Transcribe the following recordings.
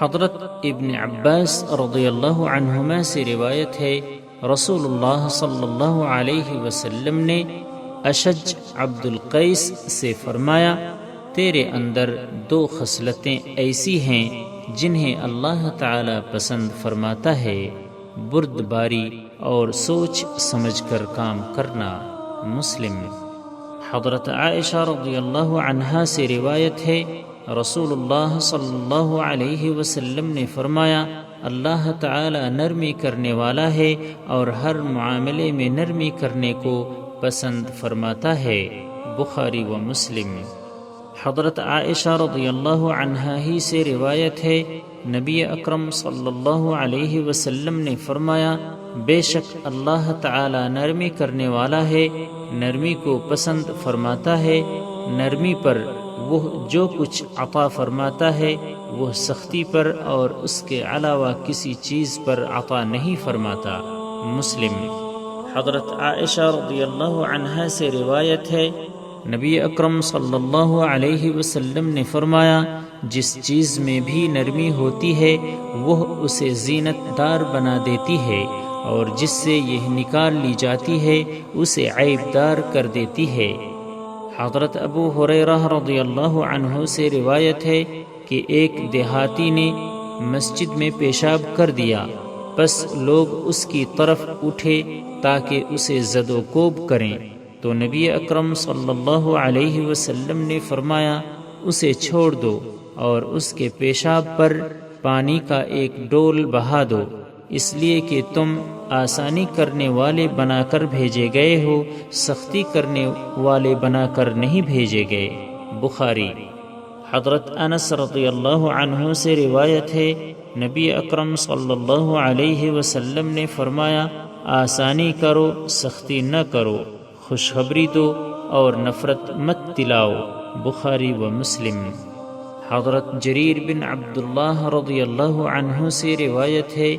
حضرت ابن عباس رضی اللہ عنہما سے روایت ہے، رسول اللہ صلی اللہ علیہ وسلم نے اشج عبد القیس سے فرمایا، تیرے اندر دو خصلتیں ایسی ہیں جنہیں اللہ تعالی پسند فرماتا ہے، بردباری اور سوچ سمجھ کر کام کرنا۔ مسلم۔ حضرت عائشہ رضی اللہ عنہا سے روایت ہے، رسول اللہ صلی اللہ علیہ وسلم نے فرمایا، اللہ تعالی نرمی کرنے والا ہے اور ہر معاملے میں نرمی کرنے کو پسند فرماتا ہے۔ بخاری و مسلم۔ حضرت عائشہ رضی اللہ عنہا ہی سے روایت ہے، نبی اکرم صلی اللہ علیہ وسلم نے فرمایا، بے شک اللہ تعالی نرمی کرنے والا ہے، نرمی کو پسند فرماتا ہے، نرمی پر وہ جو کچھ عطا فرماتا ہے وہ سختی پر اور اس کے علاوہ کسی چیز پر عطا نہیں فرماتا۔ مسلم۔ حضرت عائشہ رضی اللہ عنہا سے روایت ہے، نبی اکرم صلی اللہ علیہ وسلم نے فرمایا، جس چیز میں بھی نرمی ہوتی ہے وہ اسے زینت دار بنا دیتی ہے، اور جس سے یہ نکال لی جاتی ہے اسے عیب دار کر دیتی ہے۔ حضرت ابو ہریرہ رضی اللہ عنہ سے روایت ہے کہ ایک دیہاتی نے مسجد میں پیشاب کر دیا، پس لوگ اس کی طرف اٹھے تاکہ اسے زد و کوب کریں، تو نبی اکرم صلی اللہ علیہ وسلم نے فرمایا، اسے چھوڑ دو اور اس کے پیشاب پر پانی کا ایک ڈول بہا دو، اس لیے کہ تم آسانی کرنے والے بنا کر بھیجے گئے ہو، سختی کرنے والے بنا کر نہیں بھیجے گئے۔ بخاری۔ حضرت انس رضی اللہ عنہ سے روایت ہے، نبی اکرم صلی اللہ علیہ وسلم نے فرمایا، آسانی کرو، سختی نہ کرو، خوشخبری دو اور نفرت مت دلاؤ۔ بخاری و مسلم۔ حضرت جریر بن عبداللہ رضی اللہ عنہ سے روایت ہے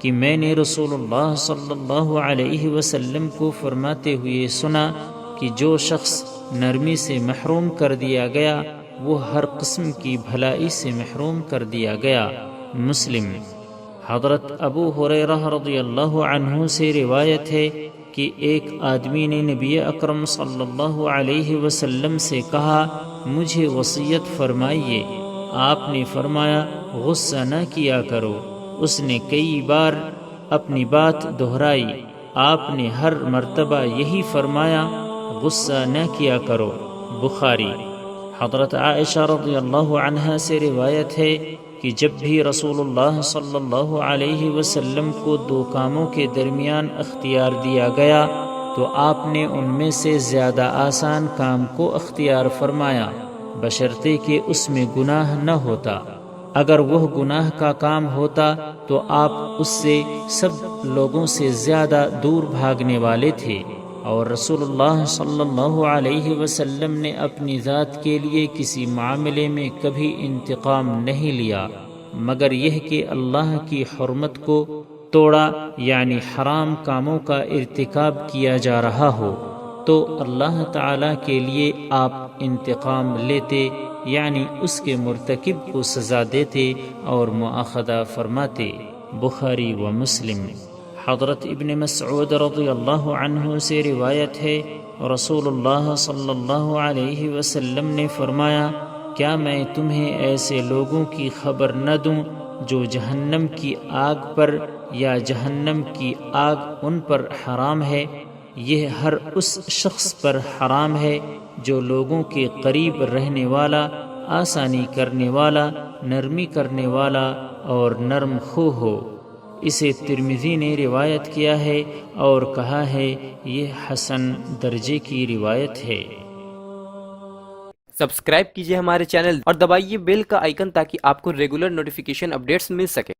کہ میں نے رسول اللہ صلی اللہ علیہ وسلم کو فرماتے ہوئے سنا کہ جو شخص نرمی سے محروم کر دیا گیا وہ ہر قسم کی بھلائی سے محروم کر دیا گیا۔ مسلم۔ حضرت ابو ہریرہ رضی اللہ عنہ سے روایت ہے کہ ایک آدمی نے نبی اکرم صلی اللہ علیہ وسلم سے کہا، مجھے وصیت فرمائیے۔ آپ نے فرمایا، غصہ نہ کیا کرو۔ اس نے کئی بار اپنی بات دہرائی، آپ نے ہر مرتبہ یہی فرمایا، غصہ نہ کیا کرو۔ بخاری۔ حضرت عائشہ رضی اللہ عنہا سے روایت ہے کہ جب بھی رسول اللہ صلی اللہ علیہ وسلم کو دو کاموں کے درمیان اختیار دیا گیا تو آپ نے ان میں سے زیادہ آسان کام کو اختیار فرمایا، بشرطے کہ اس میں گناہ نہ ہوتا۔ اگر وہ گناہ کا کام ہوتا تو آپ اس سے سب لوگوں سے زیادہ دور بھاگنے والے تھے، اور رسول اللہ صلی اللہ علیہ وسلم نے اپنی ذات کے لیے کسی معاملے میں کبھی انتقام نہیں لیا مگر یہ کہ اللہ کی حرمت کو توڑا، یعنی حرام کاموں کا ارتکاب کیا جا رہا ہو تو اللہ تعالی کے لیے آپ انتقام لیتے، یعنی اس کے مرتکب کو سزا دیتے اور مؤاخذہ فرماتے۔ بخاری و مسلم۔ حضرت ابن مسعود رضی اللہ عنہ سے روایت ہے، رسول اللہ صلی اللہ علیہ وسلم نے فرمایا، کیا میں تمہیں ایسے لوگوں کی خبر نہ دوں جو جہنم کی آگ پر یا جہنم کی آگ ان پر حرام ہے؟ یہ ہر اس شخص پر حرام ہے جو لوگوں کے قریب رہنے والا، آسانی کرنے والا، نرمی کرنے والا اور نرم خو ہو۔ اسے ترمذی نے روایت کیا ہے اور کہا ہے یہ حسن درجے کی روایت ہے۔ سبسکرائب کیجئے ہمارے چینل اور دبائیے بیل کا آئیکن تاکہ آپ کو ریگولر نوٹیفیکیشن اپڈیٹس مل سکے۔